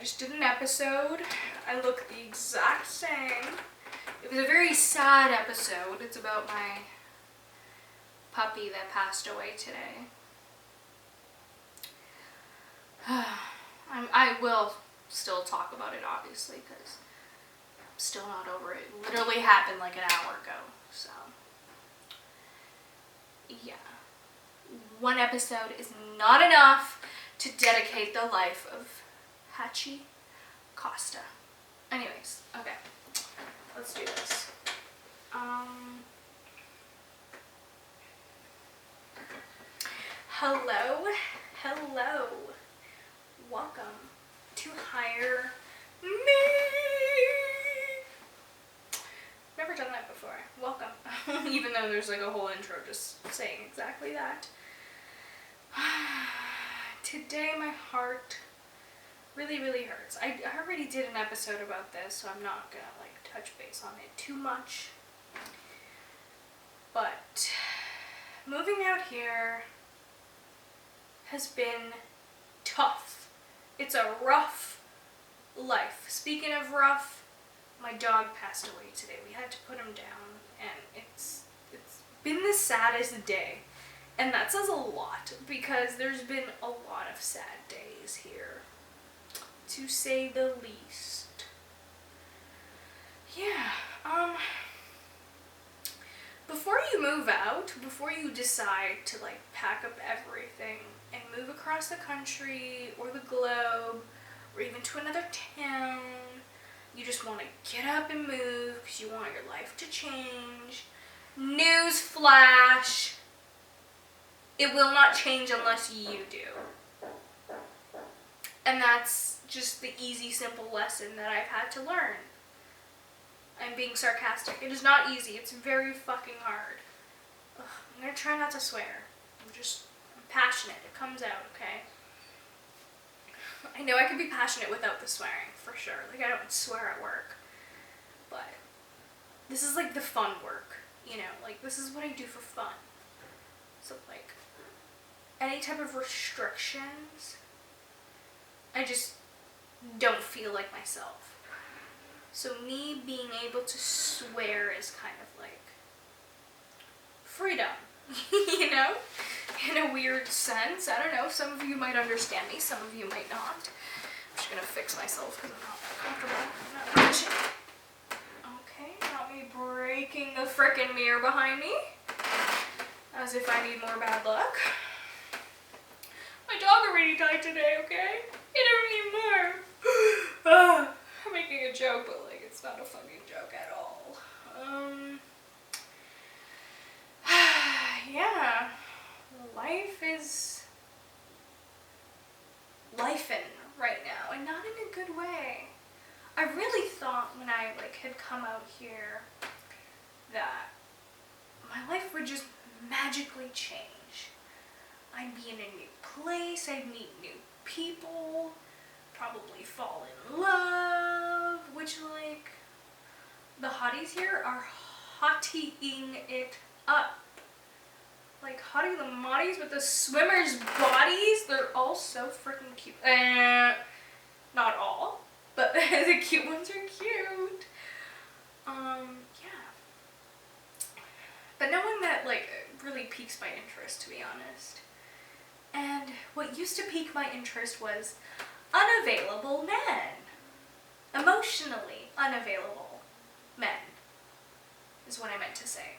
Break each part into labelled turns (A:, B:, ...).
A: just did an episode. I look the exact same. It was a very sad episode. It's about my puppy that passed away today. I will still talk about it, obviously, because I'm still not over it. It literally happened like an hour ago, so yeah. One episode is not enough to dedicate the life of Hachi Costa. Anyways, okay, let's do this. Hello. Welcome to Hire Me. Never done that before. Welcome. Even though there's like a whole intro just saying exactly that. Today my heart really hurts. I already did an episode about this, so I'm not gonna like touch base on it too much. But moving out here has been tough. It's a rough life. Speaking of rough, my dog passed away today. We had to put him down, and it's been the saddest day. And that says a lot, because there's been a lot of sad days here, to say the least. Yeah, before you move out, before you decide to like pack up everything and move across the country or the globe or even to another town, you just want to get up and move because you want your life to change. News flash, it will not change unless you do. And that's just the easy, simple lesson that I've had to learn. I'm being sarcastic. It is not easy. It's very fucking hard. Ugh, I'm gonna try not to swear. I'm passionate. It comes out, okay? I know I could be passionate without the swearing, for sure. Like, I don't swear at work. But this is like the fun work, you know? Like, this is what I do for fun. So, like, any type of restrictions, I just don't feel like myself. So me being able to swear is kind of like freedom, you know, in a weird sense. I don't know, some of you might understand me, some of you might not. I'm just gonna fix myself because I'm not comfortable. Okay, not me breaking the frickin' mirror behind me, as if I need more bad luck. My dog already died today, okay? I don't need more. I'm making a joke, but like it's not a fucking joke at all. Yeah, life is lifing right now, and not in a good way. I really thought when I like had come out here that my life would just magically change. I'd be in a new place, I'd meet new people, probably fall in love, which like the hotties here are hottying it up. Like hottie the motties with the swimmers' bodies, they're all so freaking cute. Not all, but the cute ones are cute. Yeah. But no one that like really piques my interest, to be honest. And what used to pique my interest was unavailable men. Emotionally unavailable men is what I meant to say.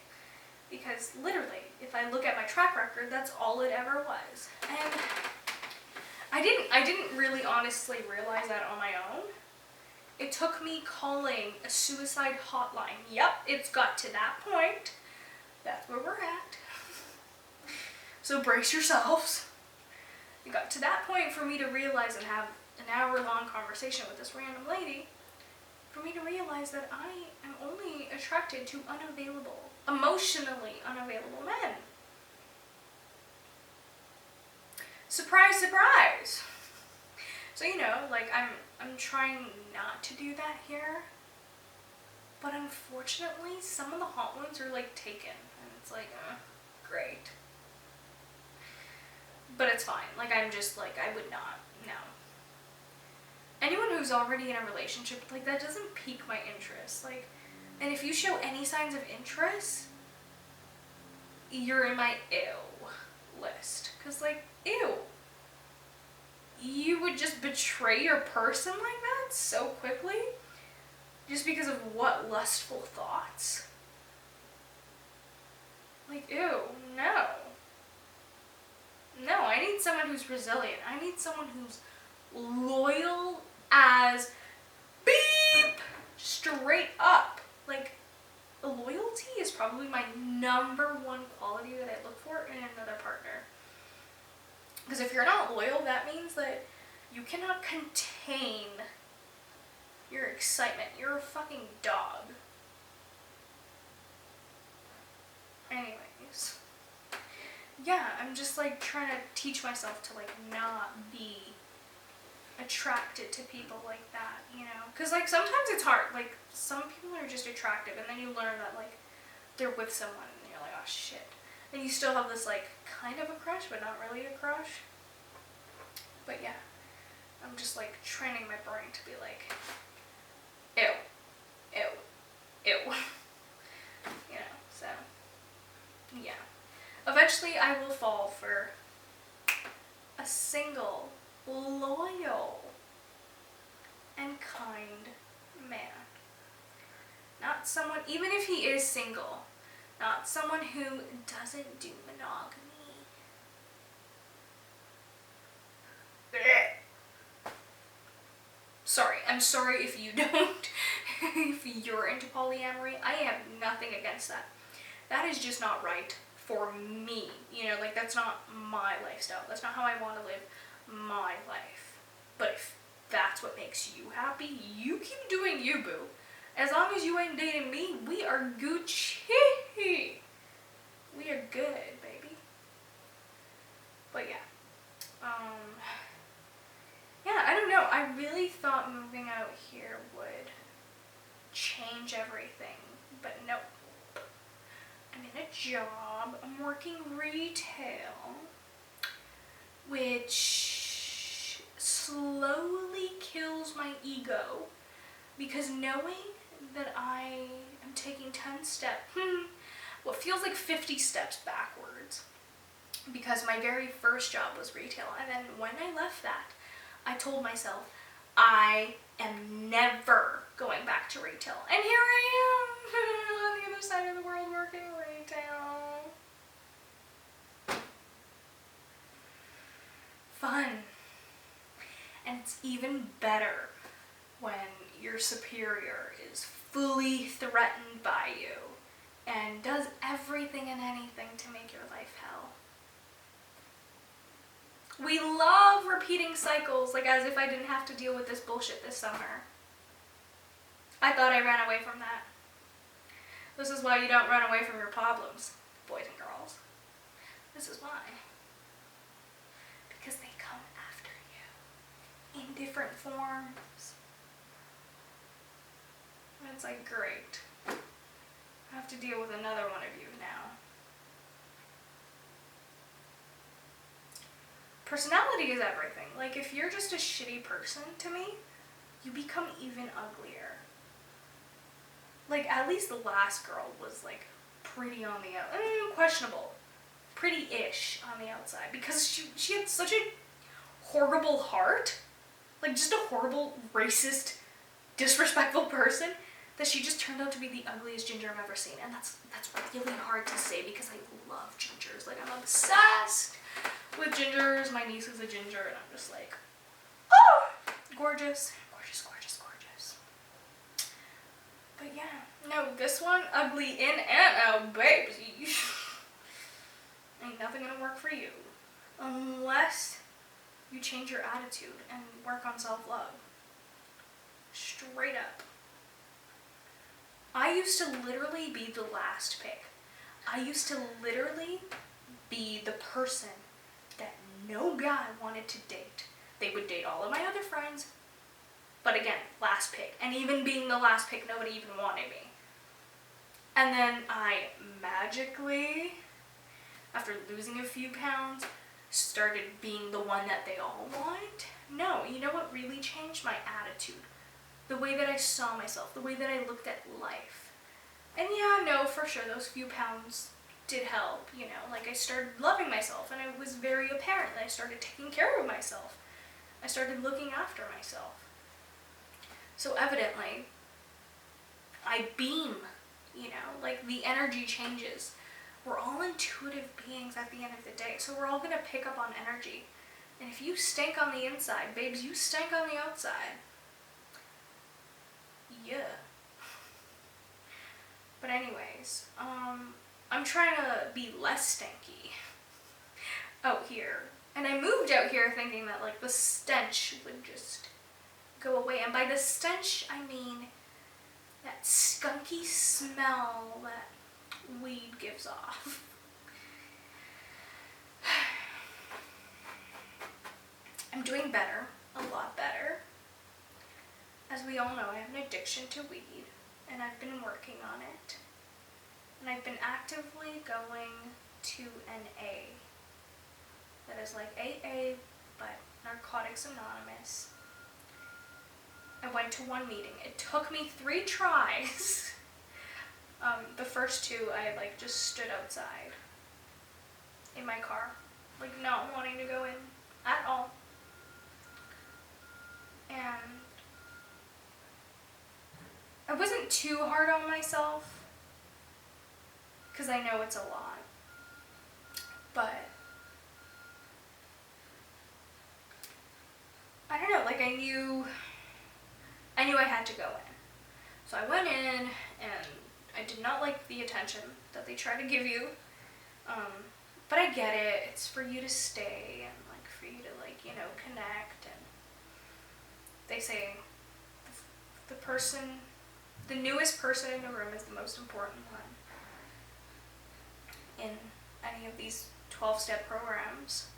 A: Because literally, if I look at my track record, that's all it ever was. And I didn't really honestly realize that on my own. It took me calling a suicide hotline. Yep, it's got to that point. That's where we're at. So brace yourselves. It got to that point for me to realize and have an hour-long conversation with this random lady, for me to realize that I am only attracted to unavailable, emotionally unavailable men. Surprise, surprise! So, you know, like, I'm trying not to do that here, but unfortunately, some of the hot ones are, like, taken, and it's like, great. But it's fine. Like, I'm just, like, I would not, no. anyone who's already in a relationship, like, that doesn't pique my interest. Like, and if you show any signs of interest, you're in my ew list. Because, like, ew. You would just betray your person like that so quickly? Just because of what lustful thoughts? Like, ew, no. No, I need someone who's resilient. I need someone who's loyal as beep! Straight up. Like, loyalty is probably my number one quality that I look for in another partner. Because if you're not loyal, that means that you cannot contain your excitement. You're a fucking dog. Anyways. Yeah, I'm just like trying to teach myself to like not be attracted to people like that, you know? Because like sometimes it's hard. Like some people are just attractive and then you learn that like they're with someone and you're like, oh shit. And you still have this like kind of a crush but not really a crush. But yeah, I'm just like training my brain to be like, ew, ew, ew. You know, so yeah. Eventually I will fall for a single, loyal, and kind man. Not someone, even if he is single, not someone who doesn't do monogamy. Sorry, I'm sorry if you don't, if you're into polyamory. I have nothing against that. That is just not right for me. You know, like that's not my lifestyle. That's not how I want to live my life. But if that's what makes you happy, you keep doing you, boo. As long as you ain't dating me, we are Gucci. We are good, baby. But yeah. Yeah, I don't know. I really thought moving out here would change everything. But nope. I'm in a job. I'm working retail. Which slowly kills my ego. Because knowing that I am taking 10 steps, what feels like 50 steps backwards. Because my very first job was retail. And then when I left that, I told myself, I am never going back to retail. And here I am on the other side of the world working retail. Fun. And it's even better when your superior is fully threatened by you and does everything and anything to make your life hell. We love repeating cycles, like as if I didn't have to deal with this bullshit this summer. I thought I ran away from that. This is why you don't run away from your problems, boys and girls. This is why. Because they come after you in different forms. And it's like, great. I have to deal with another one of you now. Personality is everything. Like, if you're just a shitty person to me, you become even uglier. Like, at least the last girl was, like, pretty on the outside. Questionable. Pretty-ish on the outside. Because she had such a horrible heart. Like, just a horrible, racist, disrespectful person that she just turned out to be the ugliest ginger I've ever seen. And that's really hard to say because I love gingers. Like, I'm obsessed with gingers. My niece is a ginger and I'm just like, oh, gorgeous, gorgeous, gorgeous, gorgeous. But yeah, no, this one, ugly in and out, baby. Ain't nothing gonna work for you unless you change your attitude and work on self-love. Straight up. I used to literally be the last pick. I used to literally be the person that no guy wanted to date. They would date all of my other friends, but again, last pick. And even being the last pick, nobody even wanted me. And then I magically, after losing a few pounds, started being the one that they all want. No, you know what really changed? My attitude. The way that I saw myself, the way that I looked at life. And yeah, no, for sure, those few pounds did help, you know, like I started loving myself, and it was very apparent that I started taking care of myself. I started looking after myself. So evidently, I beam, you know, like the energy changes. We're all intuitive beings at the end of the day, so we're all gonna pick up on energy. And if you stink on the inside, babes, you stink on the outside. Yeah. But anyways, I'm trying to be less stinky out here. And I moved out here thinking that like the stench would just go away. And by the stench, I mean that skunky smell that weed gives off. I'm doing better, a lot better. As we all know, I have an addiction to weed, and I've been working on it. And I've been actively going to an A. That is like AA, but Narcotics Anonymous. I went to one meeting. It took me 3 tries. The first 2, I like just stood outside in my car, like not wanting to go in at all. And I wasn't too hard on myself, because I know it's a lot, but I don't know, like I knew I had to go in. So I went in, and I did not like the attention that they try to give you, but I get it. It's for you to stay and like for you to like, you know, connect. And they say the newest person in the room is the most important one in any of these 12-step programs,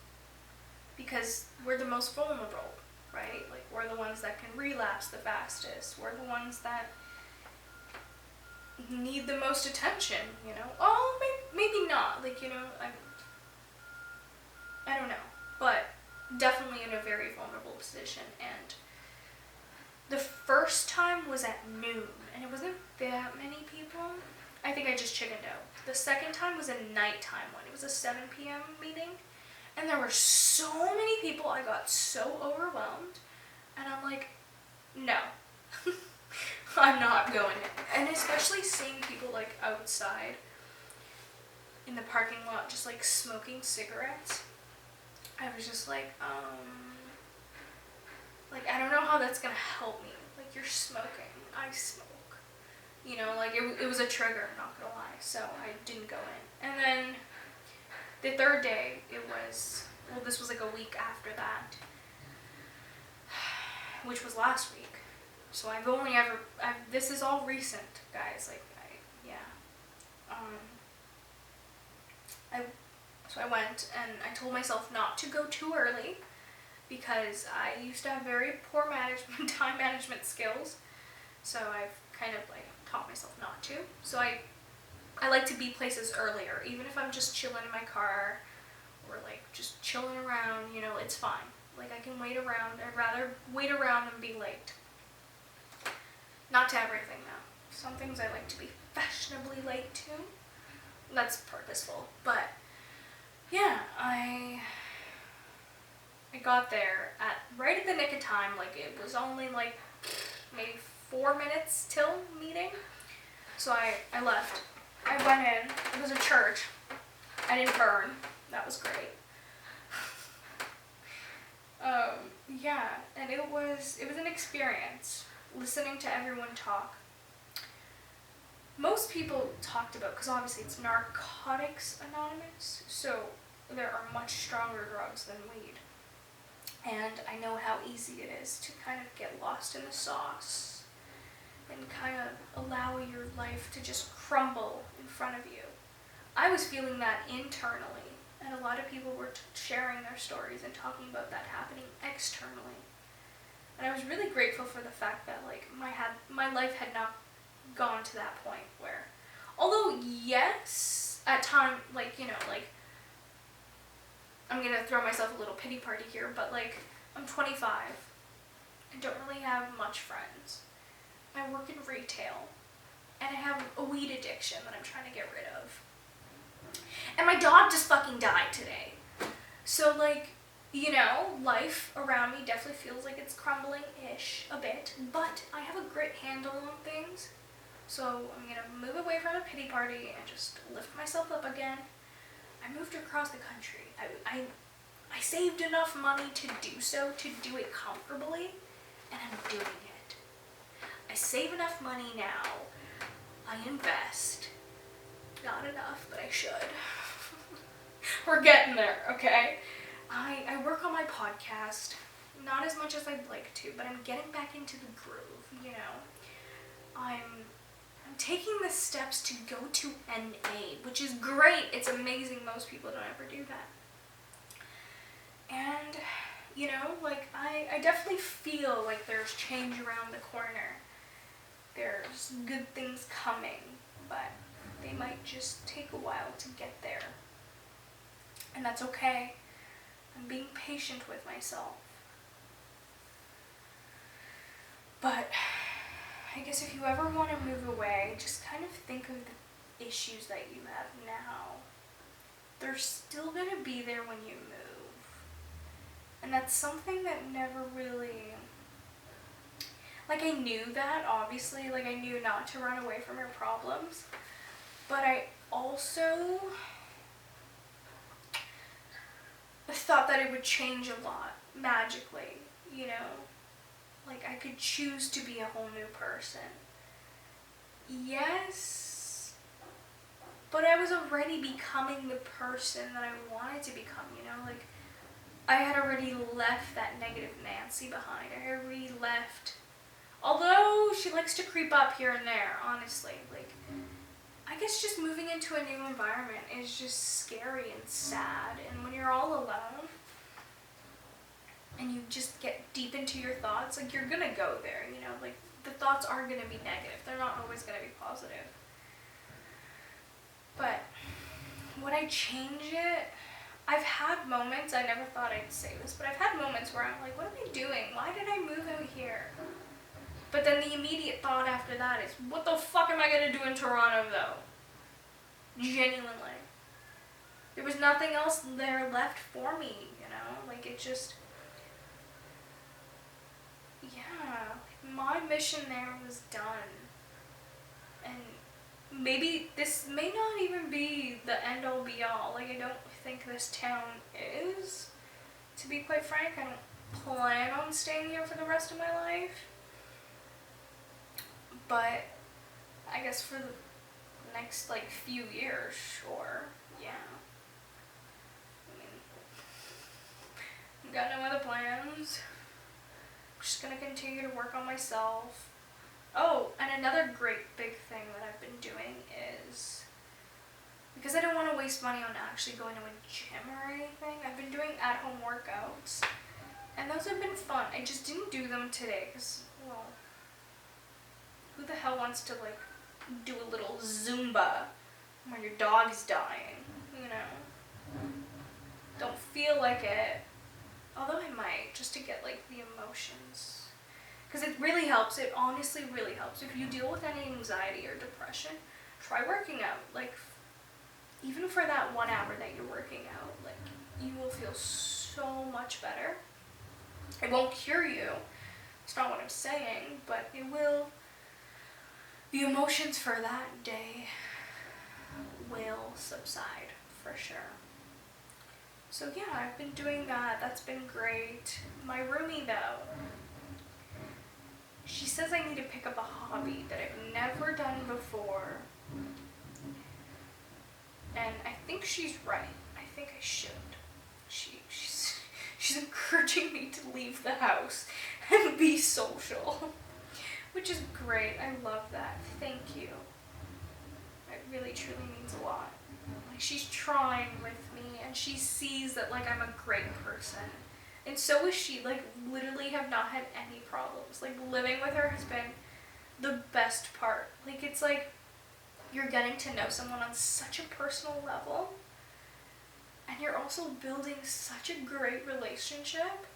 A: because we're the most vulnerable, right? Like we're the ones that can relapse the fastest. We're the ones that need the most attention, you know? Oh, maybe not, like, you know, I don't know, but definitely in a very vulnerable position. And the first time was at noon, and it wasn't that many people. I think I just chickened out. The second time was at nighttime when it was a 7 p.m. meeting, and there were so many people, I got so overwhelmed, and I'm like, no. I'm not going in. And especially seeing people like outside in the parking lot just like smoking cigarettes, I was just like I don't know how that's gonna help me. Like, you're smoking, I smoke. You know, like it was a trigger, not gonna lie, so I didn't go in. And then the third day, this was like a week after that, which was last week. So this is all recent, guys, So I went, and I told myself not to go too early, because I used to have very poor time management skills, so I've kind of like taught myself not to. So I like to be places earlier, even if I'm just chilling in my car, or like just chilling around, you know, it's fine. Like I can wait around. I'd rather wait around than be late. Not to everything though. Some things I like to be fashionably late to. That's purposeful. But yeah, I got there right at the nick of time. Like it was only like maybe 4 minutes till meeting. So I left. I went in. It was a church. I didn't burn. That was great. Yeah, and it was an experience listening to everyone talk. Most people talked about, because obviously it's Narcotics Anonymous, so there are much stronger drugs than weed. And I know how easy it is to kind of get lost in the sauce and kind of allow your life to just crumble in front of you. I was feeling that internally, and a lot of people were sharing their stories and talking about that happening externally. And I was really grateful for the fact that like my life had not gone to that point where, although yes, at time, like, you know, like I'm gonna throw myself a little pity party here, but like, I'm 25. I don't really have much friends. I work in retail, and I have a weed addiction that I'm trying to get rid of. And my dog just fucking died today. So like, you know, life around me definitely feels like it's crumbling-ish a bit, but I have a great handle on things. So I'm gonna move away from a pity party and just lift myself up again. I moved across the country. I saved enough money to do so, to do it comfortably, and I'm doing it. I save enough money now. I invest. Not enough, but I should. We're getting there, okay? I work on my podcast, not as much as I'd like to, but I'm getting back into the groove, you know? I'm taking the steps to go to NA, which is great. It's amazing. Most people don't ever do that. And, you know, like, I definitely feel like there's change around the corner. There's good things coming, but they might just take a while to get there. And that's okay. I'm being patient with myself. But I guess if you ever want to move away, just kind of think of the issues that you have now. They're still going to be there when you move. And that's something that never really... Like, I knew that, obviously. Like, I knew not to run away from your problems. But I also thought that it would change a lot, magically, you know? Like, I could choose to be a whole new person. Yes, but I was already becoming the person that I wanted to become, you know? Like, I had already left that negative Nancy behind. I had already left, although she likes to creep up here and there, honestly. Like, I guess just moving into a new environment is just scary and sad. And when you're all alone, and you just get deep into your thoughts, like, you're gonna go there, you know? Like, the thoughts are gonna be negative. They're not always gonna be positive. But would I change it? I've had moments, I never thought I'd say this, but I've had moments where I'm like, what am I doing? Why did I move out here? But then the immediate thought after that is, what the fuck am I gonna do in Toronto, though? Genuinely. There was nothing else there left for me, you know? Like, it just... Yeah, my mission there was done. And maybe this may not even be the end-all be-all. Like, I don't think this town is. To be quite frank, I don't plan on staying here for the rest of my life. But I guess for the next, like, few years, sure, yeah. I mean, got no other plans. I'm just gonna continue to work on myself. Oh, and another great big thing that I've been doing is, because I don't want to waste money on actually going to a gym or anything, I've been doing at-home workouts. And those have been fun. I just didn't do them today because, well, who the hell wants to, like, do a little Zumba when your dog's dying, you know? Don't feel like it. Although I might, just to get, like, the emotions. Because it really helps. It honestly really helps. If you deal with any anxiety or depression, try working out. Like, even for that 1 hour that you're working out, like, you will feel so much better. It won't cure you. It's not what I'm saying, but it will. The emotions for that day will subside, for sure. So yeah, I've been doing that. That's been great. My roomie, though, she says I need to pick up a hobby that I've never done before. And I think she's right. I think I should. She's encouraging me to leave the house and be social, which is great. I love that. Thank you. It really truly means a lot. Like, she's trying with me, and she sees that, like, I'm a great person. And so is she. Like, literally have not had any problems. Like, living with her has been the best part. Like, it's like you're getting to know someone on such a personal level. and you're also building such a great relationship.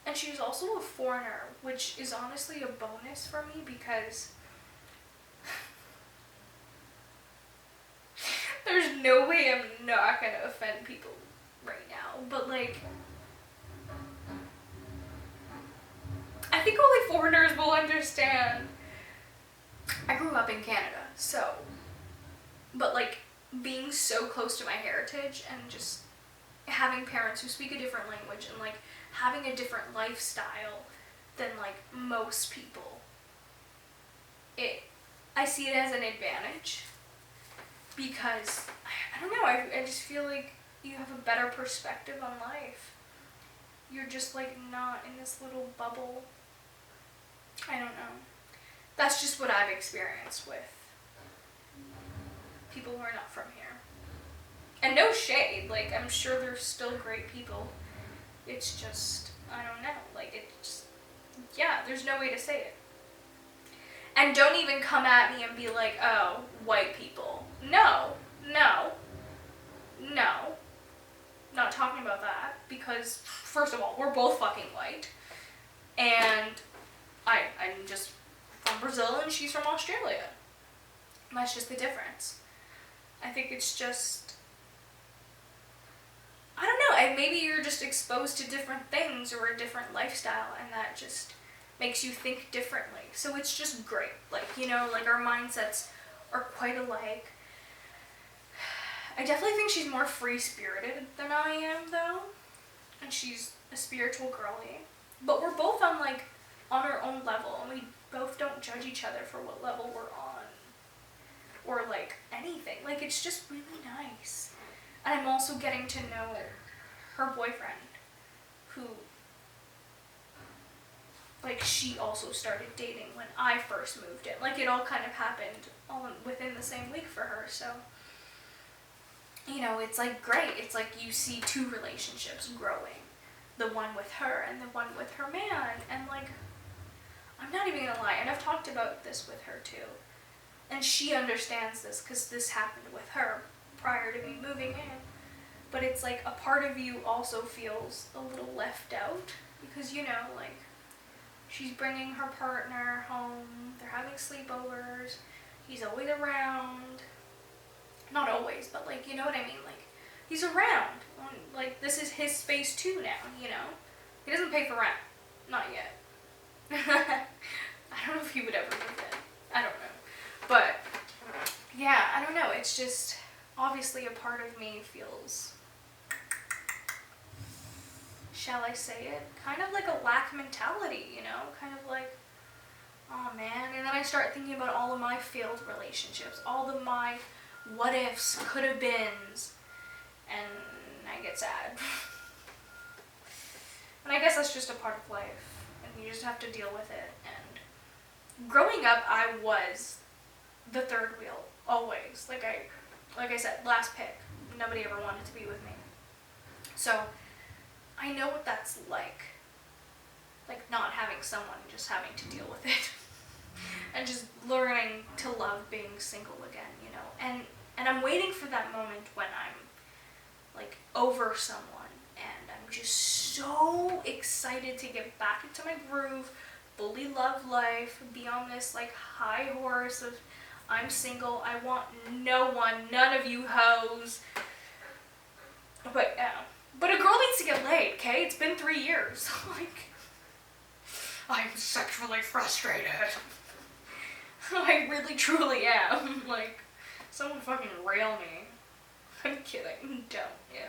A: And she's also a foreigner, which is honestly a bonus for me because there's no way I'm not gonna offend people right now. But like, I think only foreigners will understand. I grew up in Canada, so, but like being so close to my heritage and just having parents who speak a different language and like having a different lifestyle than like most people, I see it as an advantage because I don't know, I just feel like you have a better perspective on life. You're just like not in this little bubble. I don't know. That's just what I've experienced with people who are not from here. And no shade, like I'm sure they're still great people. It's just, I don't know, like it's, yeah, there's no way to say it. And don't even come at me and be like, oh, white people. No, no, no. Not talking about that because, first of all, we're both fucking white. And I'm just from Brazil and she's from Australia. That's just the difference. I think it's just, I don't know, maybe you're just exposed to different things or a different lifestyle and that just makes you think differently. So it's just great. Like, you know, like our mindsets are quite alike. I definitely think she's more free-spirited than I am though. And she's a spiritual girly. But we're both on our own level and we both don't judge each other for what level we're on. Or like anything. Like it's just really nice. And I'm also getting to know her boyfriend, who, like, she also started dating when I first moved in. Like, it all kind of happened all within the same week for her, so, you know, it's, like, great. It's like you see two relationships growing. The one with her and the one with her man. And, like, I'm not even gonna lie, and I've talked about this with her, too. And she understands this, because this happened with her prior to me moving in. But it's like a part of you also feels a little left out because, you know, like she's bringing her partner home, they're having sleepovers, he's always around. Not always, but like, you know what I mean? Like, he's around. Like, this is his space too now, you know? He doesn't pay for rent. Not yet. I don't know if he would ever move in. I don't know. But, yeah, I don't know. It's just, obviously a part of me feels, shall I say it, kind of like a lack mentality, you know? Kind of like, oh man. And then I start thinking about all of my failed relationships, all of my what ifs, could have beens, and I get sad. And I guess that's just a part of life, and you just have to deal with it. And growing up, I was the third wheel, always. Like I said, last pick. Nobody ever wanted to be with me. So, I know what that's like. Like not having someone, just having to deal with it. And just learning to love being single again, you know. And I'm waiting for that moment when I'm like over someone and I'm just so excited to get back into my groove, fully love life, be on this like high horse of I'm single, I want no one, none of you hoes. But a girl needs to get laid, okay? It's been 3 years. Like, I'm sexually frustrated. I really truly am. Like, someone fucking rail me. I'm kidding. Don't, ew.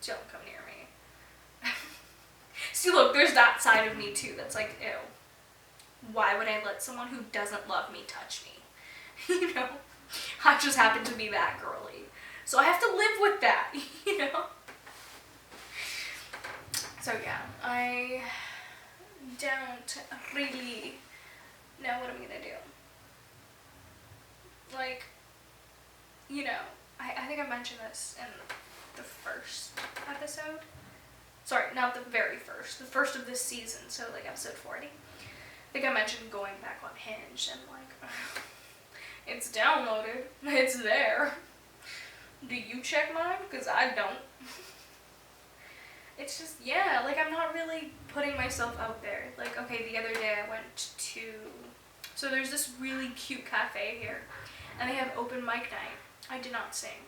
A: Don't come near me. See, look, there's that side of me too that's like, ew. Why would I let someone who doesn't love me touch me? You know? I just happen to be that girly. So I have to live with that, you know? So yeah, I don't really know what I'm gonna do. Like, you know, I think I mentioned this in the first episode. Sorry, not the very first. The first of this season, so like episode 40. I think I mentioned going back on Hinge and like, it's downloaded. It's there. Do you check mine? Because I don't. It's just, yeah, like I'm not really putting myself out there. Like, okay, the other day I went to, so there's this really cute cafe here, and they have open mic night. I did not sing,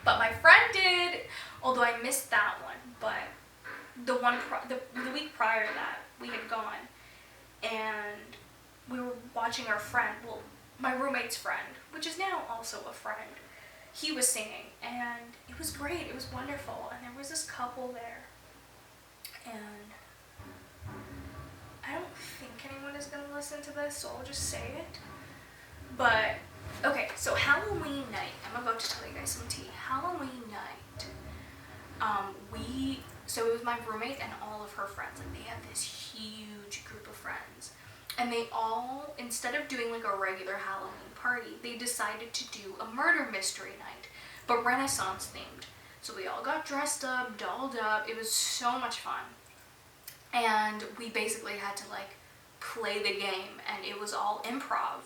A: but my friend did, although I missed that one. But the week prior to that, we had gone, and we were watching our friend, well, my roommate's friend, which is now also a friend. He was singing, and it was great. It was wonderful, and there was this couple there, and I don't think anyone is going to listen to this, so I'll just say it. But, okay, so Halloween night, I'm about to tell you guys some tea. Halloween night, so it was my roommate and all of her friends. Like, they had this huge group of friends, and they all, instead of doing like a regular Halloween party, they decided to do a murder mystery night, but Renaissance themed. So we all got dressed up, dolled up. It was so much fun. And we basically had to like play the game, and it was all improv,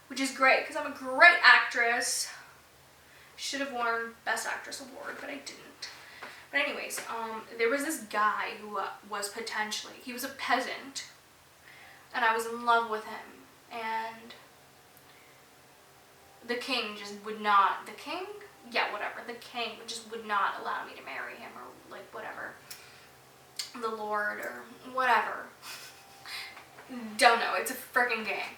A: which is great because I'm a great actress. Should have won Best Actress award, but I didn't. But anyways, there was this guy who was potentially, he was a peasant, and I was in love with him, and the king just would not, the king just would not allow me to marry him, or like whatever, the lord or whatever. Don't know, it's a freaking game.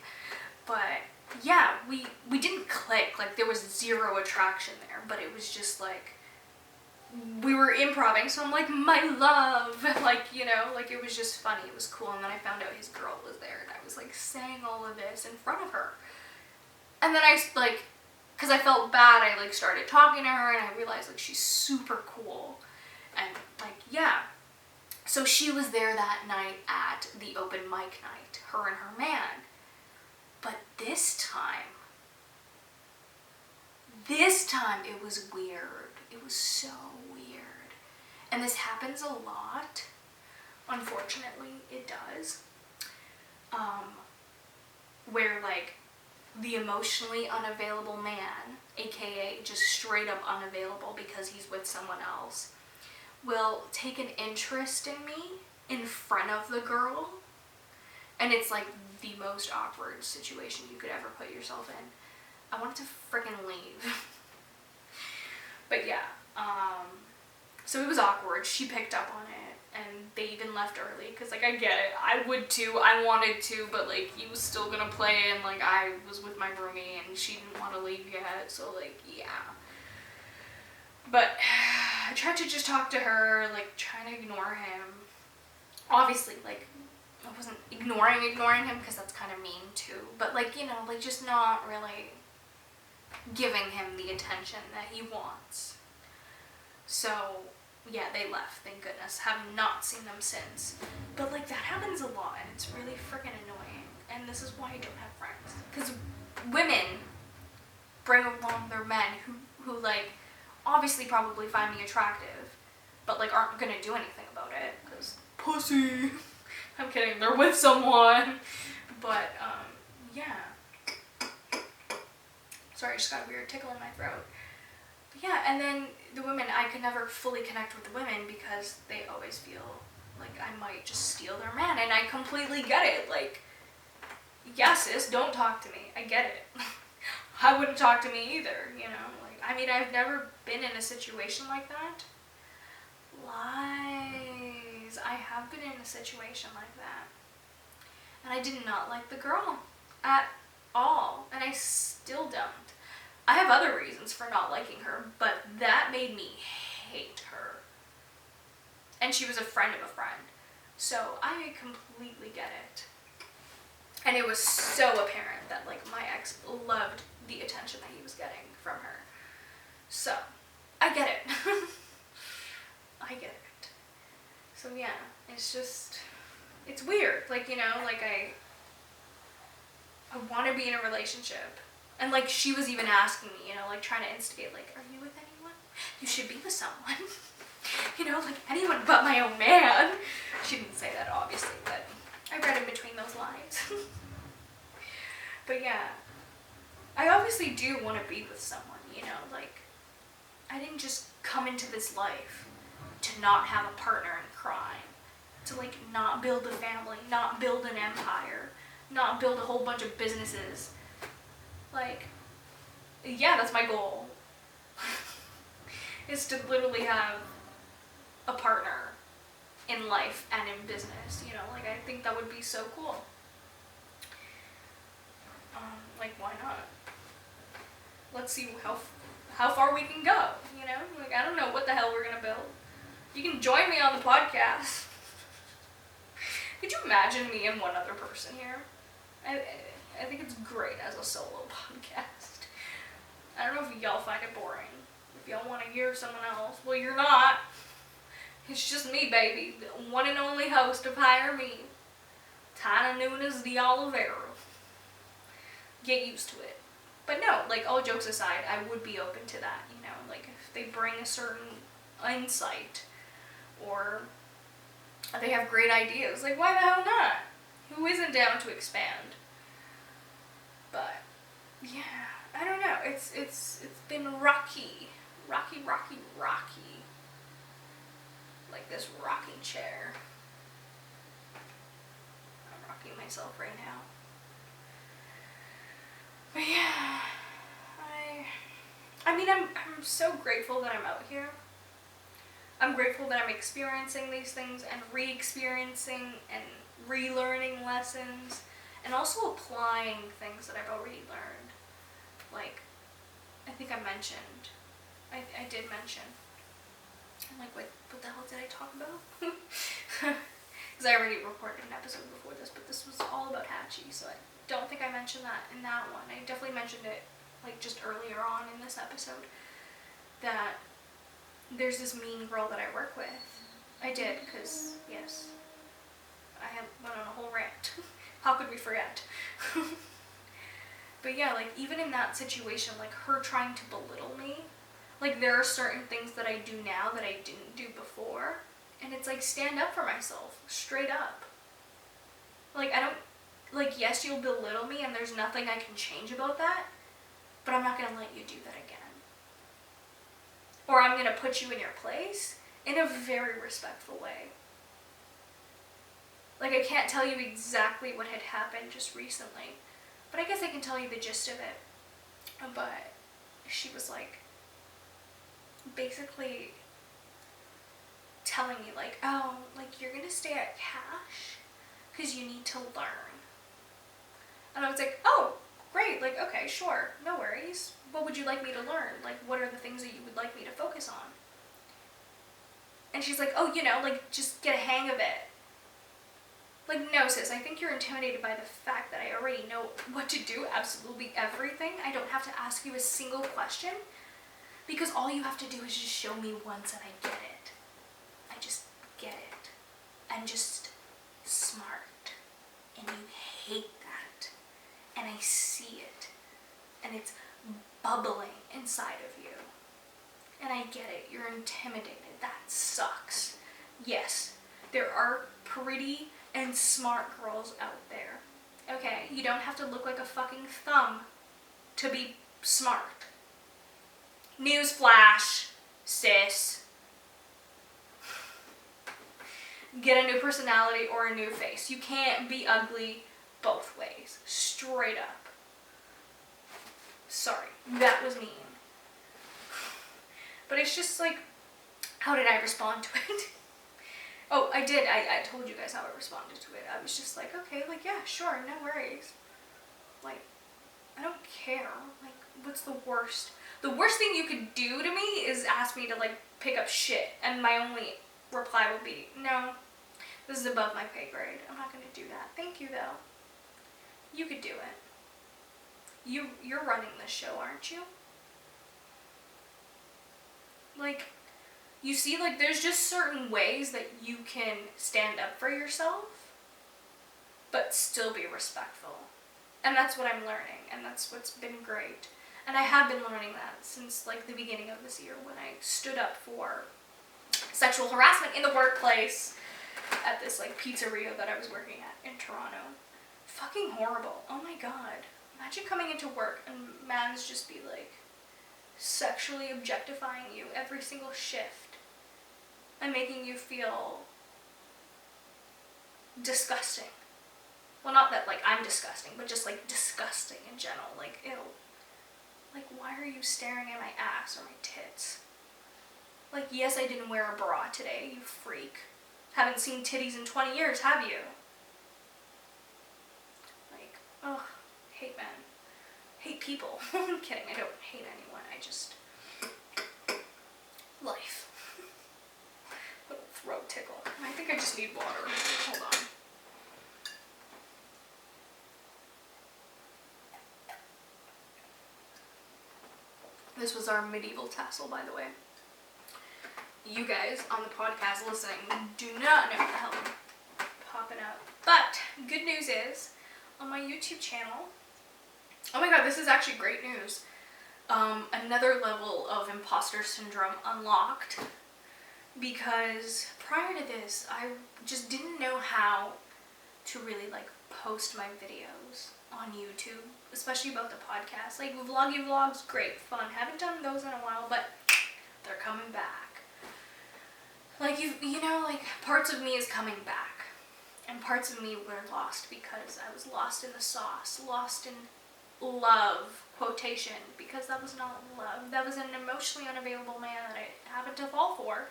A: But yeah, we didn't click, like there was zero attraction there, but it was just like, we were improvising, so I'm like, my love, like, you know, like it was just funny, it was cool. And then I found out his girl was there, and I was like saying all of this in front of her. And then I like, because I felt bad, I like started talking to her, and I realized like she's super cool. And like, yeah. So she was there that night at the open mic night, her and her man. But this time it was weird. It was so weird. And this happens a lot. Unfortunately, it does. Where like the emotionally unavailable man, aka just straight up unavailable because he's with someone else, will take an interest in me in front of the girl. And it's like the most awkward situation you could ever put yourself in. I wanted to freaking leave. But yeah, so it was awkward. She picked up on it, and they even left early, because like I get it, I would too, I wanted to, but like he was still gonna play, and like I was with my roomie and she didn't want to leave yet, so like yeah. But I tried to just talk to her, like trying to ignore him. Obviously, like I wasn't ignoring him, because that's kind of mean too, but like, you know, like just not really giving him the attention that he wants. So yeah, they left, thank goodness. Have not seen them since. But like that happens a lot, and it's really freaking annoying. And this is why I don't have friends, because women bring along their men who like obviously probably find me attractive, but like aren't gonna do anything about it, because pussy. I'm kidding, they're with someone. But yeah. Sorry, I just got a weird tickle in my throat. But yeah, and then the women, I could never fully connect with the women because they always feel like I might just steal their man, and I completely get it. Like, yeah, sis, don't talk to me. I get it. I wouldn't talk to me either, you know? Like, I mean, I've never been in a situation like that. Lies. I have been in a situation like that. And I did not like the girl at all, and I still don't. I have other reasons for not liking her, but that made me hate her. And she was a friend of a friend, so I completely get it. And it was so apparent that like my ex loved the attention that he was getting from her. So I get it. I get it. So yeah, it's just, it's weird. Like, you know, like I want to be in a relationship. And like she was even asking me, you know, like trying to instigate, like, are you with anyone? You should be with someone. You know, like anyone but my own man. She didn't say that obviously, but I read in between those lines. But yeah, I obviously do want to be with someone, you know, like didn't just come into this life to not have a partner in crime, to like not build a family, not build an empire, not build a whole bunch of businesses. Like, yeah, that's my goal. Is to literally have a partner in life and in business, you know, like I think that would be so cool. Like, why not? Let's see how far we can go, you know? Like, I don't know what the hell we're gonna build. You can join me on the podcast. Could you imagine me and one other person here? I think it's great as a solo podcast. I don't know if y'all find it boring. If y'all want to hear someone else, well, you're not. It's just me, baby. The one and only host of Hire Me. Tina Nunes de Oliveira. Get used to it. But no, like, all jokes aside, I would be open to that, you know? Like, if they bring a certain insight, or they have great ideas, like, why the hell not? Who isn't down to expand? But, yeah, I don't know. It's been rocky. Rocky. Like this rocking chair. I'm rocking myself right now. But yeah, I mean, I'm so grateful that I'm out here. I'm grateful that I'm experiencing these things and re-experiencing and relearning lessons, and also applying things that I've already learned. Like, I think I mentioned, I did mention, I'm like, what the hell did I talk about? Because I already recorded an episode before this, but this was all about Hatchie, so I don't think I mentioned that in that one. I definitely mentioned it, like, just earlier on in this episode, that there's this mean girl that I work with. I did, because, yes, I went on a whole rant. How could we forget? But yeah, like, even in that situation, like, her trying to belittle me, like, there are certain things that I do now that I didn't do before, and it's like, stand up for myself, straight up. Like, I don't, like, yes, you'll belittle me, and there's nothing I can change about that, but I'm not gonna let you do that again. Or I'm gonna put you in your place in a very respectful way. Like, I can't tell you exactly what had happened just recently, but I guess I can tell you the gist of it. But she was like, basically telling me like, oh, like, you're gonna stay at Cash because you need to learn. And I was like, oh, great, like, okay, sure, no worries. What would you like me to learn? Like, what are the things that you would like me to focus on? And she's like, oh, you know, like, just get a hang of it. Like, no, sis, I think you're intimidated by the fact that I already know what to do, absolutely everything. I don't have to ask you a single question, because all you have to do is just show me once and I get it. I just get it. I'm just smart. And you hate that. And I see it. And it's bubbling inside of you. And I get it. You're intimidated. That sucks. Yes, there are pretty and smart girls out there. Okay, you don't have to look like a fucking thumb to be smart. Newsflash, sis. Get a new personality or a new face. You can't be ugly both ways. Straight up. Sorry, that was mean. But it's just like, how did I respond to it? Oh, I did. I told you guys how I responded to it. I was just like, okay, like, yeah, sure, no worries. Like, I don't care. Like, what's the worst? The worst thing you could do to me is ask me to, like, pick up shit. And my only reply would be, no, this is above my pay grade. I'm not going to do that. Thank you, though. You could do it. You're running this show, aren't you? Like, you see, like, there's just certain ways that you can stand up for yourself, but still be respectful. And that's what I'm learning, and that's what's been great. And I have been learning that since, like, the beginning of this year, when I stood up for sexual harassment in the workplace at this, like, pizzeria that I was working at in Toronto. Fucking horrible. Oh my god. Imagine coming into work and mans just be like, sexually objectifying you every single shift and making you feel disgusting. Well, not that like I'm disgusting, but just like disgusting in general. Like, ew. Like, why are you staring at my ass or my tits? Like, yes, I didn't wear a bra today, you freak. Haven't seen titties in 20 years, have you? Like, ugh, hate men. Hate people. I'm kidding, I don't hate anyone, I just... life. Little throat tickle. I think I just need water. Hold on. This was our medieval tassel, by the way. You guys on the podcast listening do not know what the hell I'm popping out. But, good news is, on my YouTube channel, oh my god, this is actually great news. Another level of imposter syndrome unlocked, because prior to this, I just didn't know how to really like post my videos on YouTube, especially about the podcast. Like, vloggy vlogs, great, fun. Haven't done those in a while, but they're coming back. Like, you know, like, parts of me is coming back. And parts of me were lost because I was lost in the sauce, lost in love, quotation, because that was not love. That was an emotionally unavailable man that I happened to fall for,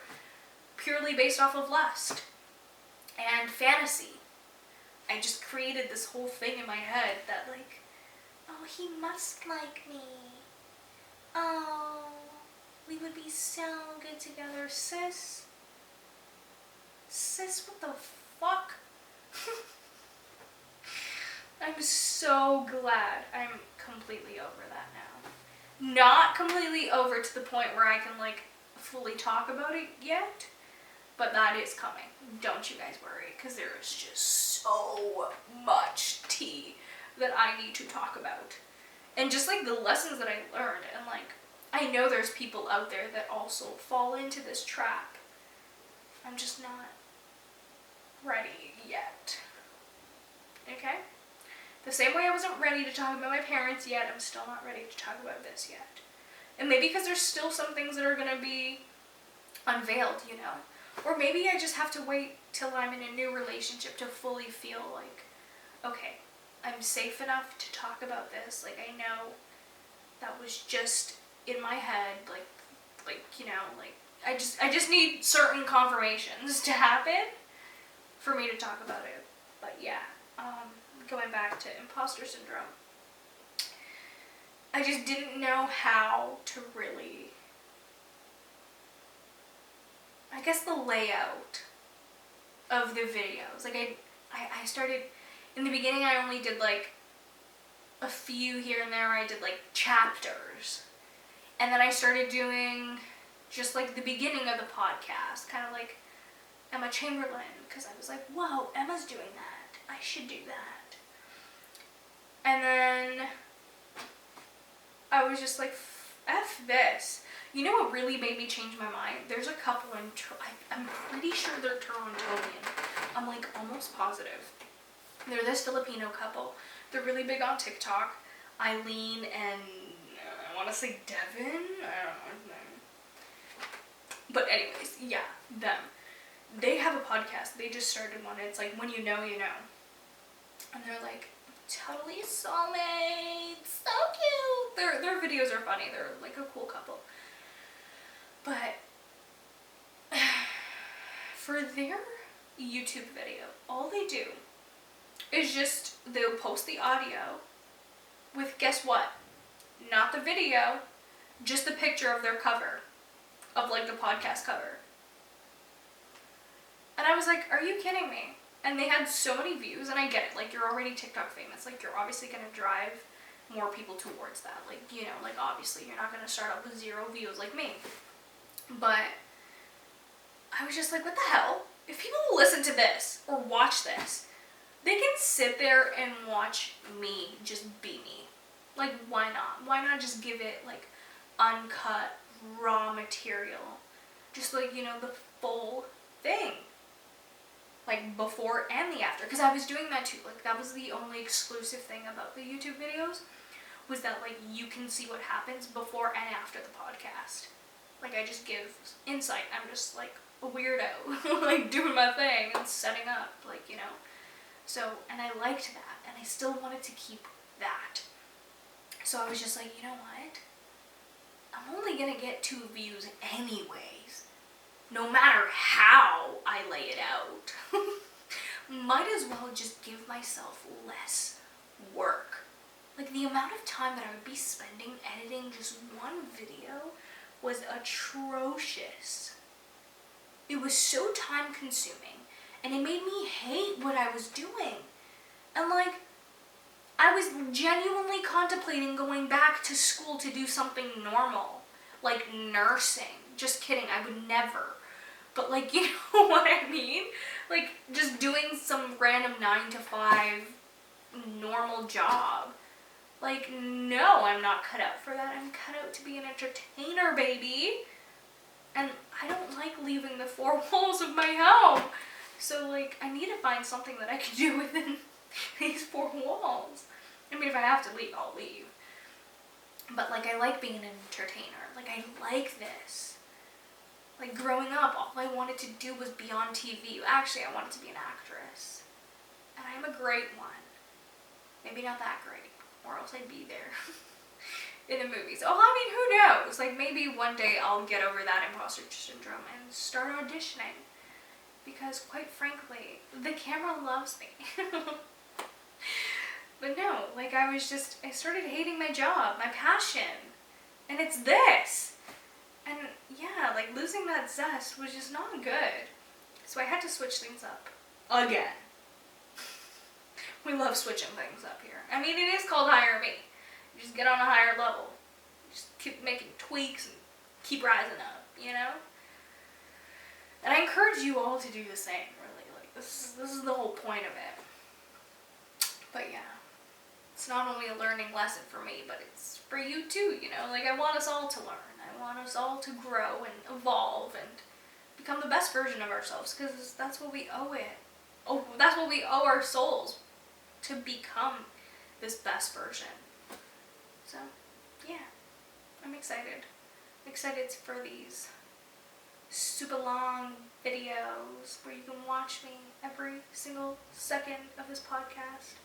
A: purely based off of lust and fantasy. I just created this whole thing in my head that like, oh, he must like me. Oh, we would be so good together, sis. Sis, what the fuck? I'm so glad I'm completely over that now. Not completely over to the point where I can like fully talk about it yet, but that is coming. Don't you guys worry, because there is just so much tea that I need to talk about. And just like the lessons that I learned, and like, I know there's people out there that also fall into this trap. I'm just not ready yet. Okay? The same way I wasn't ready to talk about my parents yet, I'm still not ready to talk about this yet. And maybe because there's still some things that are going to be unveiled, you know? Or maybe I just have to wait till I'm in a new relationship to fully feel like, okay, I'm safe enough to talk about this. Like, I know that was just in my head, like, you know, like, I just need certain confirmations to happen for me to talk about it. But yeah, going back to imposter syndrome, I just didn't know how to really, I guess, the layout of the videos. Like, I started, in the beginning I only did like a few here and there. I did like chapters. And then I started doing just like the beginning of the podcast, kind of like Emma Chamberlain, because I was like, whoa, Emma's doing that. I should do that. And then I was just like, F this. You know what really made me change my mind? There's a couple in, I'm pretty sure they're Torontonian. I'm like almost positive. They're this Filipino couple. They're really big on TikTok. Eileen and I want to say Devin? I don't know his name. But anyways, yeah, them. They have a podcast. They just started one. It's like, when you know, you know. And they're like, totally soulmates. So cute. Their videos are funny. They're like a cool couple. But for their YouTube video, all they do is just, they'll post the audio with, guess what? Not the video, just the picture of their cover, of like the podcast cover. And I was like, are you kidding me? And they had so many views, and I get it, like, you're already TikTok famous, like, you're obviously going to drive more people towards that, like, you know, like, obviously, you're not going to start out with 0 views like me. But I was just like, what the hell? If people listen to this, or watch this, they can sit there and watch me just be me. Like, why not? Why not just give it, like, uncut, raw material? Just, like, you know, the full thing. Like, before and the after. Because I was doing that too. Like, that was the only exclusive thing about the YouTube videos. was that like you can see what happens before and after the podcast. Like I just give insight. I'm just like a weirdo, like doing my thing and setting up, like, you know. So, and I liked that, and I still wanted to keep that. So I was just like, you know what? I'm only gonna get 2 views anyways, no matter how I lay it out. Might as well just give myself less work. Like the amount of time that I would be spending editing just one video was atrocious. It was so time consuming, and it made me hate what I was doing. And like, I was genuinely contemplating going back to school to do something normal, like nursing. Just kidding, I would never. But like, you know what I mean? Like, just doing some random 9 to 5 normal job. Like, no, I'm not cut out for that. I'm cut out to be an entertainer, baby. And I don't like leaving the 4 walls of my home. So like, I need to find something that I can do within these 4 walls. I mean, if I have to leave, I'll leave. But like, I like being an entertainer. Like, I like this. Like, growing up, all I wanted to do was be on TV. Actually, I wanted to be an actress. And I'm a great one. Maybe not that great, or else I'd be there in the movies. Oh, I mean, who knows? Like, maybe one day I'll get over that imposter syndrome and start auditioning. Because, quite frankly, the camera loves me. But no, like, I started hating my job, my passion. And it's this. And yeah, like, losing that zest was just not good. So I had to switch things up. Again. We love switching things up here. I mean, it is called Hire Me. You just get on a higher level. You just keep making tweaks and keep rising up, you know? And I encourage you all to do the same, really. Like, this is the whole point of it. But yeah. It's not only a learning lesson for me, but it's for you too, you know? Like, I want us all to learn. I want us all to grow and evolve and become the best version of ourselves, because that's what we owe it. Oh, that's what we owe our souls, to become this best version. So, yeah. I'm excited. I'm excited for these super long videos where you can watch me every single second of this podcast.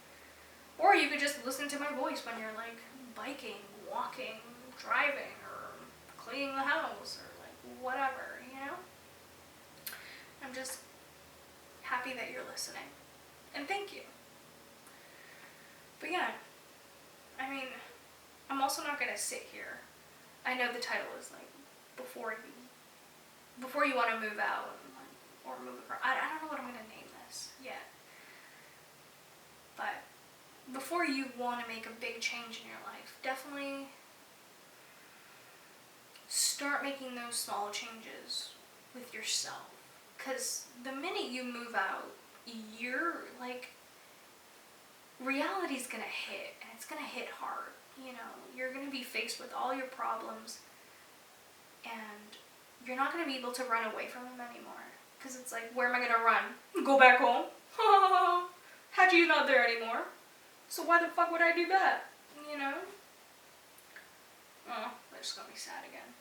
A: Or you could just listen to my voice when you're like biking, walking, driving, or cleaning the house, or like whatever, you know? I'm just happy that you're listening. And thank you. But yeah, I mean, I'm also not gonna sit here. I know the title is like, before you want to move out, or move across. I don't know what I'm gonna name this yet. But before you want to make a big change in your life, definitely start making those small changes with yourself. Because the minute you move out, you're like, reality's gonna hit, and it's gonna hit hard. You know, you're gonna be faced with all your problems, and you're not gonna be able to run away from them anymore. Because it's like, where am I gonna run? Go back home? Hattie's not there anymore. So why the fuck would I do that? You know? Oh, they're just gonna be sad again.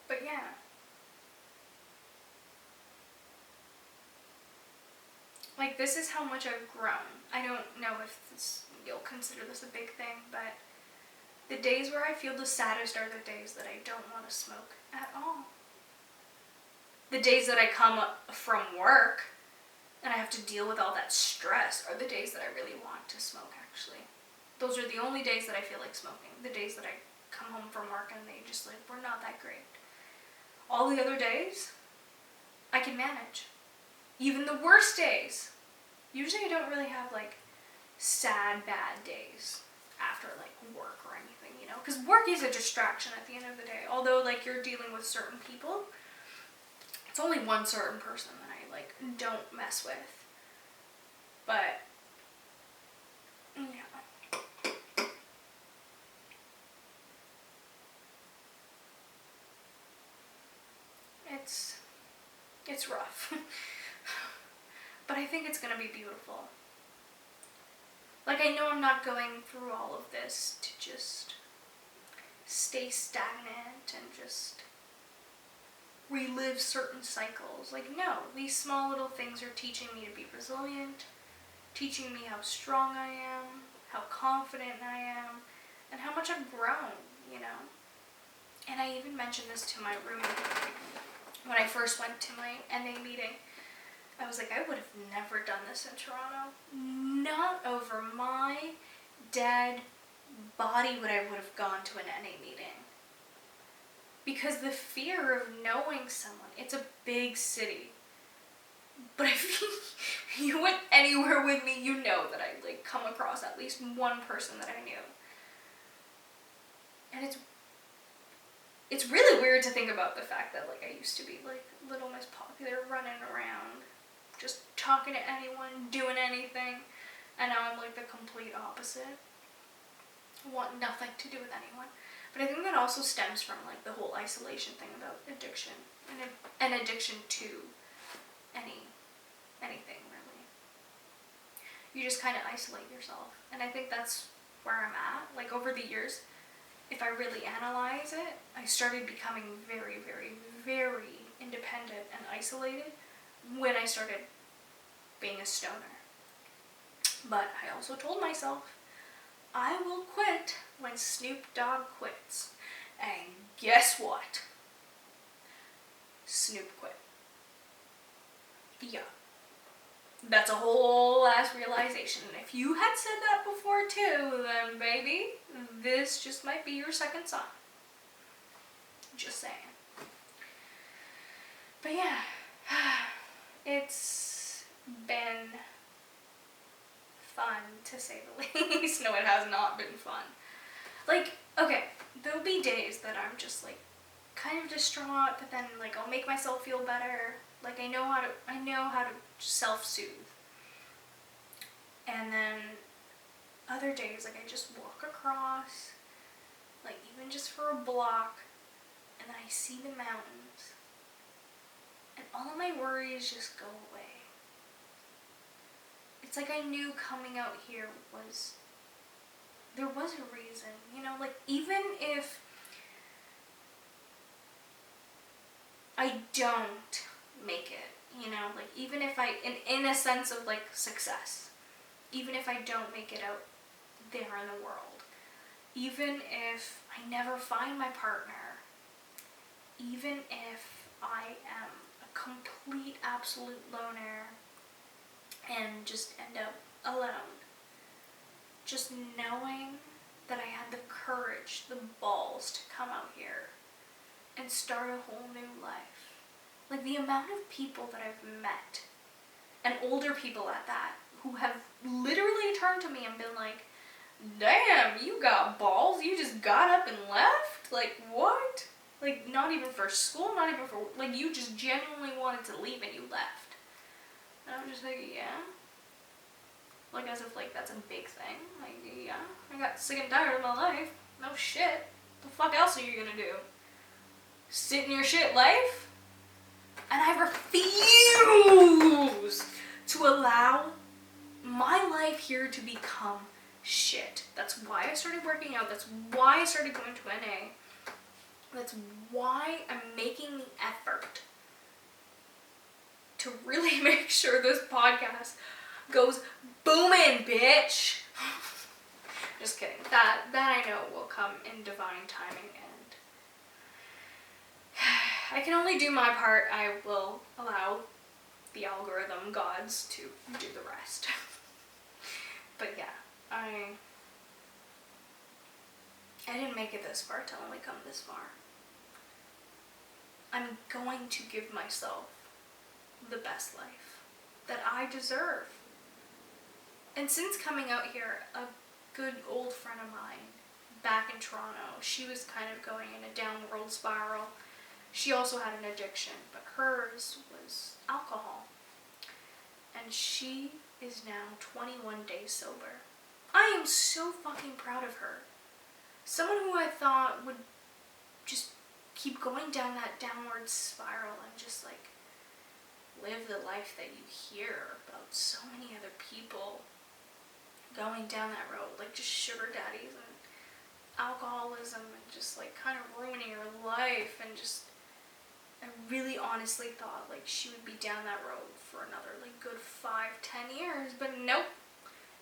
A: But yeah. Like, this is how much I've grown. I don't know if you'll consider this a big thing, but the days where I feel the saddest are the days that I don't want to smoke at all. The days that I come from work and I have to deal with all that stress are the days that I really want to smoke, actually. Those are the only days that I feel like smoking. The days that I come home from work and they just like, we're not that great. All the other days, I can manage. Even the worst days. Usually I don't really have like sad, bad days after like work or anything, you know? Because work is a distraction at the end of the day. Although like you're dealing with certain people, it's only one certain person that I like don't mess with. But yeah. It's rough. But I think it's gonna be beautiful. Like, I know I'm not going through all of this to just stay stagnant and just relive certain cycles. Like, no, these small little things are teaching me to be resilient, teaching me how strong I am, how confident I am, and how much I've grown, you know? And I even mentioned this to my roommate when I first went to my NA meeting. I was like, I would have never done this in Toronto. Not over my dead body would I would have gone to an NA meeting. Because the fear of knowing someone, it's a big city. But if you went anywhere with me, you know that I'd like come across at least one person that I knew. And it's really weird to think about the fact that like I used to be like Little Miss Popular, running around, just talking to anyone, doing anything, and now I'm like the complete opposite. Want nothing to do with anyone. But I think that also stems from like the whole isolation thing about addiction and addiction to anything really. You just kind of isolate yourself, and I think that's where I'm at. Like over the years, if I really analyze it, I started becoming very, very, very independent and isolated when I started being a stoner. But I also told myself, I will quit when Snoop Dogg quits. And guess what? Snoop quit. Yeah. That's a whole ass realization. And if you had said that before too, then baby, this just might be your second son. Just saying. But yeah, it's been fun to say the least. No, it has not been fun. Like, okay, there'll be days that I'm just like kind of distraught, but then like I'll make myself feel better. Like I know how to self-soothe. And then other days, like I just walk across, like even just for a block, and then I see the mountains, and all of my worries just go away. It's like I knew coming out here there was a reason, you know, like even if I don't make it, you know, like even if in a sense of like success, even if I don't make it out there in the world, even if I never find my partner, even if I am a complete absolute loner and just end up alone, just knowing that I had the courage, the balls to come out here and start a whole new life. Like the amount of people that I've met, and older people at that, who have literally turned to me and been like, damn, you got balls, you just got up and left? Like, what? Like, not even for school, not even for, like, you just genuinely wanted to leave and you left. And I'm just like, yeah. Like, as if, like, that's a big thing. Like, yeah, I got sick and tired of my life. No shit. The fuck else are you gonna do? Sit in your shit life? And I refuse to allow my life here to become shit. That's why I started working out. That's why I started going to NA. That's why I'm making the effort to really make sure this podcast goes booming, bitch. Just kidding. That I know will come in divine timing, and I can only do my part. I will allow the algorithm gods to do the rest. But yeah, I didn't make it this far to only come this far. I'm going to give myself the best life that I deserve. And since coming out here, a good old friend of mine back in Toronto, she was kind of going in a downward spiral. She also had an addiction, but hers was alcohol. And she is now 21 days sober. I am so fucking proud of her. Someone who I thought would just keep going down that downward spiral and just like live the life that you hear about so many other people going down that road, like just sugar daddies and alcoholism and just like kind of ruining her life, and just I really honestly thought like she would be down that road for another like good 5-10 years, but nope.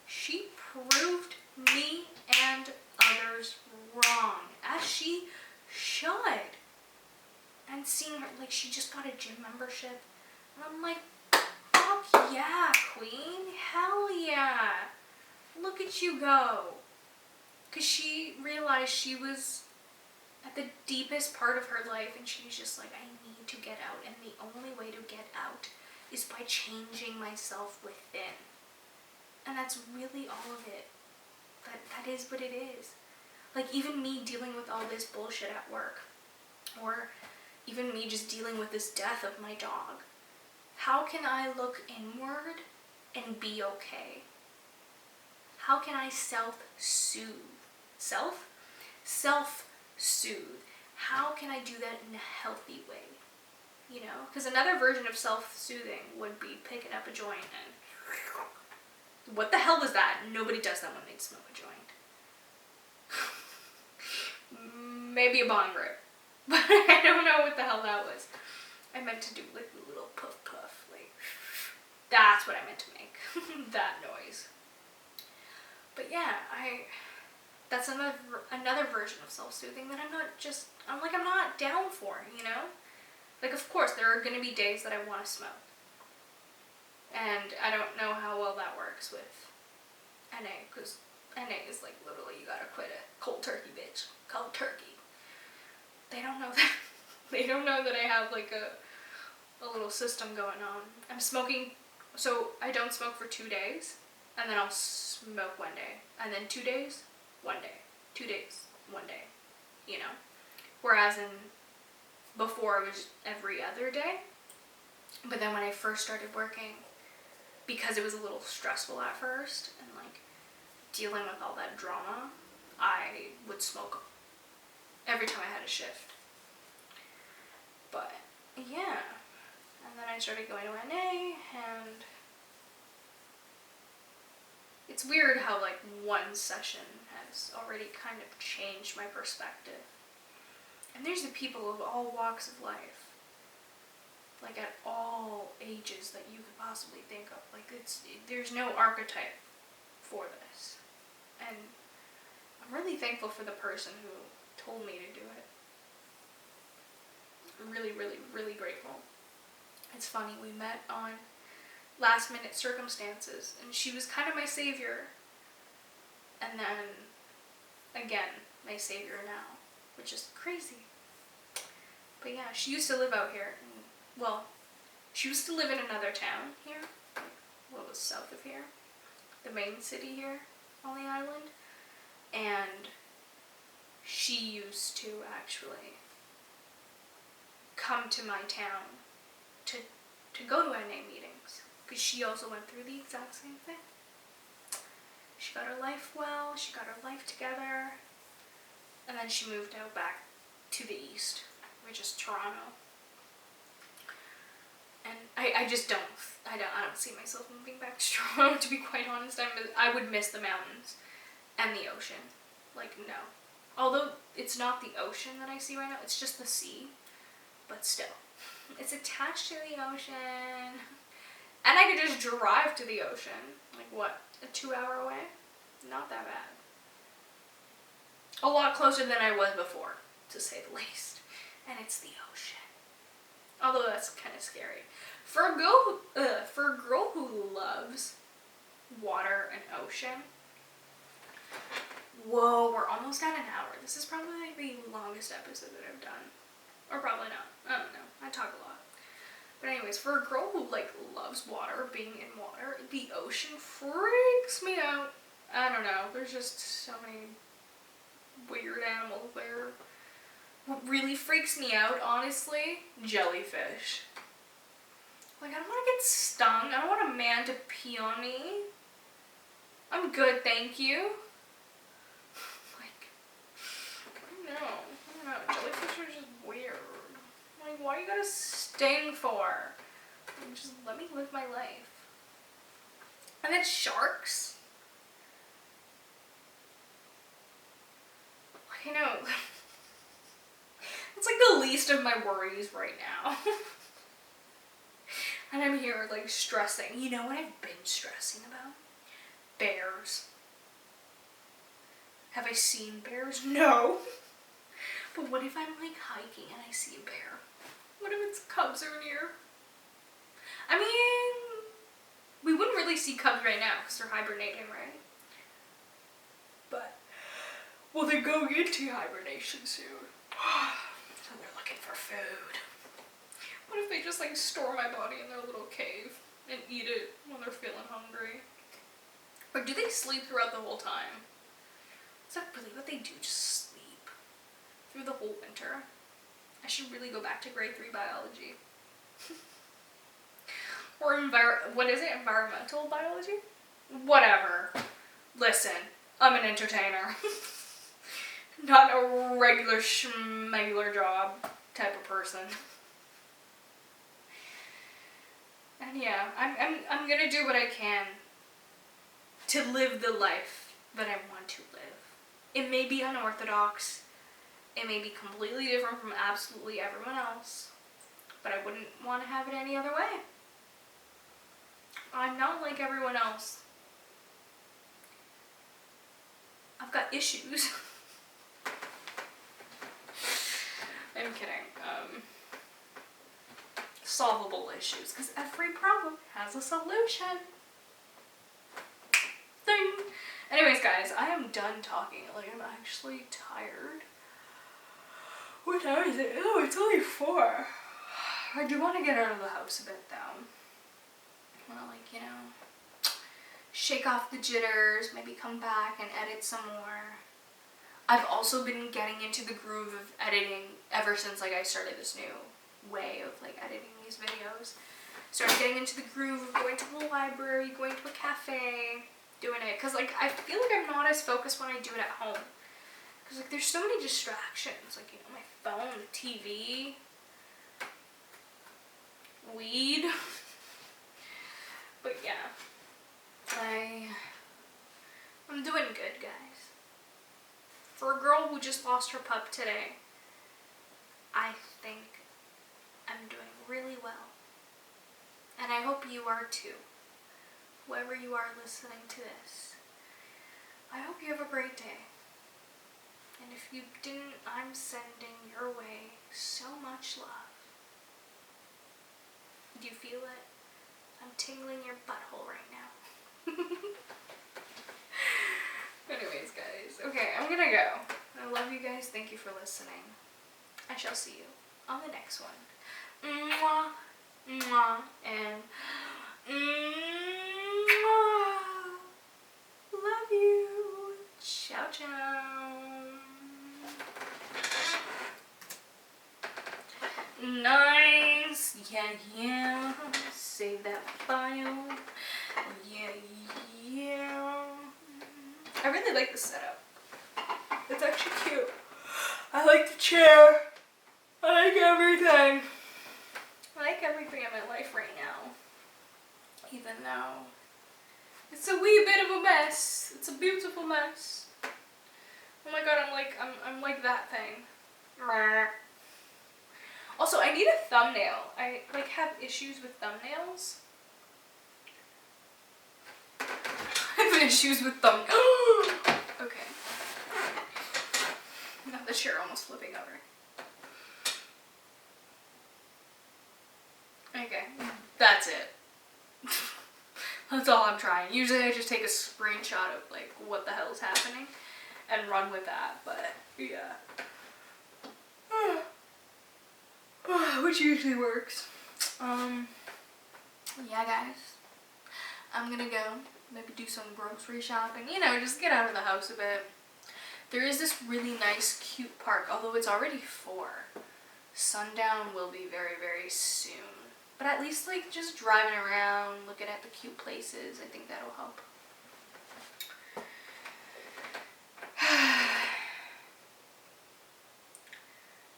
A: She proved me and others wrong, as she should. And seeing her, like, she just got a gym membership, and I'm like, fuck yeah, queen, hell yeah, look at you go. Because she realized she was at the deepest part of her life, and she was just like, I need to get out, and the only way to get out is by changing myself within. And that's really all of it. That is what it is. Like, even me dealing with all this bullshit at work, or even me just dealing with this death of my dog. How can I look inward and be okay? How can I self-soothe? Self-soothe. How can I do that in a healthy way? You know? Because another version of self-soothing would be picking up a joint and... What the hell was that? Nobody does that when they smoke a joint. Maybe a bong rip. But I don't know what the hell that was. I meant to do like a little puff puff. Like, that's what I meant to make. That noise. But yeah, that's another version of self-soothing that I'm not down for, you know? Like, of course, there are going to be days that I want to smoke. And I don't know how well that works with NA, because NA is like literally you gotta quit it. Cold turkey, bitch. Cold turkey. They don't know that. They don't know that I have like a little system going on. I'm smoking, so I don't smoke for 2 days, and then I'll smoke one day, and then 2 days, 1 day, 2 days, 1 day, you know? Whereas before it was every other day, but then when I first started working, because it was a little stressful at first, and like dealing with all that drama, I would smoke every time I had a shift. But yeah, and then I started going to NA, and it's weird how like one session has already kind of changed my perspective. And there's the people of all walks of life, like at all ages that you could possibly think of. Like there's no archetype for this. And I'm really thankful for the person who told me to do it. Really, really, really grateful. It's funny, we met on last minute circumstances, and she was kind of my savior. And then, again, my savior now, which is crazy. But yeah, she used to live out here. Well, she used to live in another town here, what was south of here, the main city here on the island, and she used to actually come to my town to go to NA meetings, because she also went through the exact same thing. She got her life well, she got her life together, and then she moved out back to the east, which is Toronto. And I just don't see myself moving back to Toronto, to be quite honest. I would miss the mountains and the ocean. Like, no. Although it's not the ocean that I see right now, it's just the sea. But still, it's attached to the ocean. And I could just drive to the ocean. Like, what, a 2-hour away? Not that bad. A lot closer than I was before, to say the least. And it's the ocean. Although that's kind of scary. For a girl who loves water and ocean. Whoa, we're almost at an hour. This is probably the longest episode that I've done. Or probably not. I don't know. I talk a lot. But anyways, for a girl who like loves water, being in water, the ocean freaks me out. I don't know. There's just so many weird animals there. What really freaks me out, honestly, jellyfish. Like, I don't want to get stung. I don't want a man to pee on me. I'm good, thank you. Like, I don't know. Jellyfish are just weird. Like, why you gotta sting for? Like, just let me live my life. And then sharks. You know, it's like the least of my worries right now. And I'm here like stressing. You know what I've been stressing about? Bears. Have I seen bears? No. But what if I'm like hiking and I see a bear? What if its cubs are near? I mean, we wouldn't really see cubs right now because they're hibernating, right? But, well, they're going into hibernation soon. So they're looking for food. What if they just like store my body in their little cave and eat it when they're feeling hungry? Or do they sleep throughout the whole time? Is that really what they do? Just sleep through the whole winter? I should really go back to grade 3 biology. Or what is it? Environmental biology? Whatever. Listen, I'm an entertainer. Not a regular schmegular job type of person. And yeah, I'm gonna do what I can to live the life that I want to live. It may be unorthodox. It may be completely different from absolutely everyone else. But I wouldn't want to have it any other way. I'm not like everyone else. I've got issues. I'm kidding. Solvable issues, because every problem has a solution. Ding! Anyways, guys, I am done talking. Like, I'm actually tired. What time is it? Oh, it's only 4. I do want to get out of the house a bit, though. I want to, like, you know, shake off the jitters, maybe come back and edit some more. I've also been getting into the groove of editing ever since, like, I started this new way of, like, editing these videos. Started getting into the groove of going to the library, going to a cafe, doing it. Because, like, I feel like I'm not as focused when I do it at home. Because, like, there's so many distractions. Like, you know, my phone, the TV, weed. But, yeah. I'm doing good, guys. For a girl who just lost her pup today, I think I'm doing really well. And I hope you are too. Whoever you are listening to this. I hope you have a great day. And if you didn't, I'm sending your way so much love. Do you feel it? I'm tingling your butthole right now. Anyways, guys. Okay, I'm gonna go. I love you guys. Thank you for listening. I shall see you on the next one. Mwah, mwah, and mwah. Love you. Ciao, ciao. Nice. Yeah, yeah. Save that file. Yeah, yeah. I really like the setup. It's actually cute. I like the chair. I like everything. I like everything in my life right now. Even though it's a wee bit of a mess. It's a beautiful mess. Oh my god, I'm like that thing. Also, I need a thumbnail. I like have issues with thumbnails. I have issues with thumbnails. Okay. Not the chair almost flipping over. Okay, that's it. That's all I'm trying. Usually I just take a screenshot of like what the hell is happening and run with that, but yeah. Which usually works. Yeah, guys. I'm gonna go maybe do some grocery shopping, you know, just get out of the house a bit. There is this really nice, cute park, although it's already 4. Sundown will be very, very soon. But at least, like, just driving around, looking at the cute places, I think that'll help.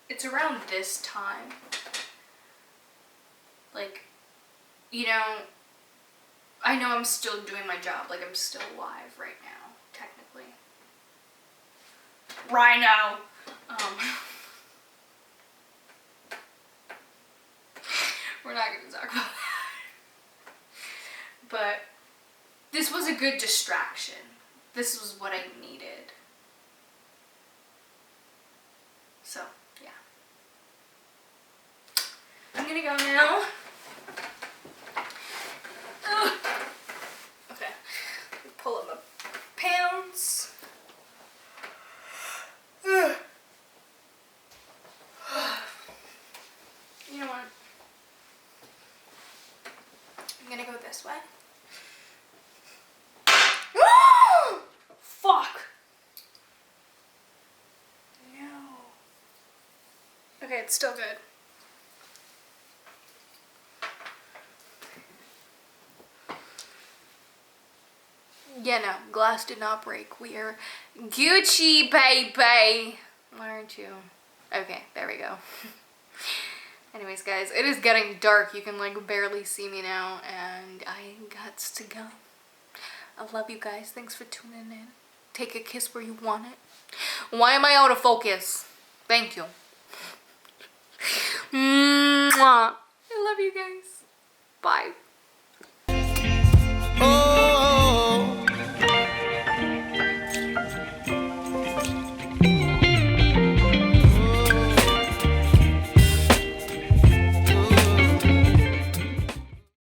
A: It's around this time. Like, you know, I know I'm still doing my job. Like, I'm still alive right now, technically. Rhino. We're not gonna talk about that. But this was a good distraction. This was what I needed. So, yeah. I'm gonna go now. Ugh. Okay. Pull up my pants. Ugh. You know what? I'm gonna go this way. Fuck! No. Okay, it's still good. Yeah, no, glass did not break. We are Gucci, baby. Why aren't you? Okay, there we go. Anyways, guys, it is getting dark. You can like barely see me now, and I got to go. I love you guys. Thanks for tuning in. Take a kiss where you want it. Why am I out of focus? Thank you. Mwah. I love you guys. Bye.